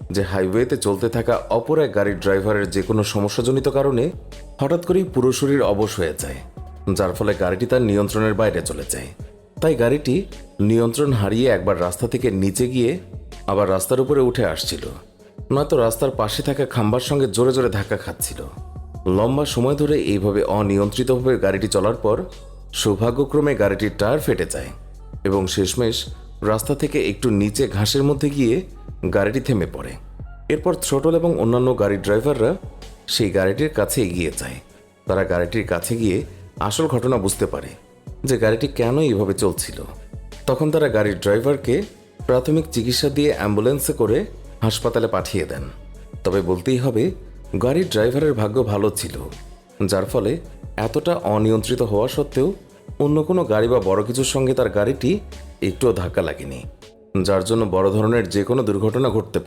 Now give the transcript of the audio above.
যে হাইওয়েতে চলতে থাকা অপর এক গাড়ির ড্রাইভারের যে কোনো সমস্যাজনিত কারণে হঠাৎ করেই পুরো শরীর অবশ হয়ে যায়, যার ফলে গাড়িটি তার নিয়ন্ত্রণের বাইরে চলে যায়। তাই গাড়িটি নিয়ন্ত্রণ হারিয়ে একবার রাস্তা থেকে নিচে গিয়ে আবার রাস্তার উপরে উঠে আসছিল, নয়তো রাস্তার পাশে থাকা খাম্বার সঙ্গে জোরে জোরে ধাক্কা খাচ্ছিল। লম্বা সময় ধরে এইভাবে অনিয়ন্ত্রিতভাবে গাড়িটি চলার পর সৌভাগ্যক্রমে গাড়িটির টায়ার ফেটে যায় এবং শেষমেশ রাস্তা থেকে একটু নিচে ঘাসের মধ্যে গিয়ে গাড়িটি থেমে পড়ে। এরপর ছোটল এবং অন্যান্য গাড়ির ড্রাইভাররা সেই গাড়িটির কাছে এগিয়ে যায়। তারা গাড়িটির কাছে গিয়ে আসল ঘটনা বুঝতে পারে যে গাড়িটি কেন এইভাবে চলছিল। তখন তারা গাড়ির ড্রাইভারকে প্রাথমিক চিকিৎসা দিয়ে অ্যাম্বুলেন্সে করে হাসপাতালে পাঠিয়ে দেন। তবে বলতেই হবে, গাড়ির ড্রাইভারের ভাগ্য ভালো ছিল, যার ফলে এতটা অনিয়ন্ত্রিত হওয়া সত্ত্বেও অন্য কোনো গাড়ি বা বড় কিছুর সঙ্গে তার গাড়িটি একটুও ধাক্কা লাগেনি, যার জন্য বড় ধরনের যে কোনো দুর্ঘটনা ঘটতে পারে।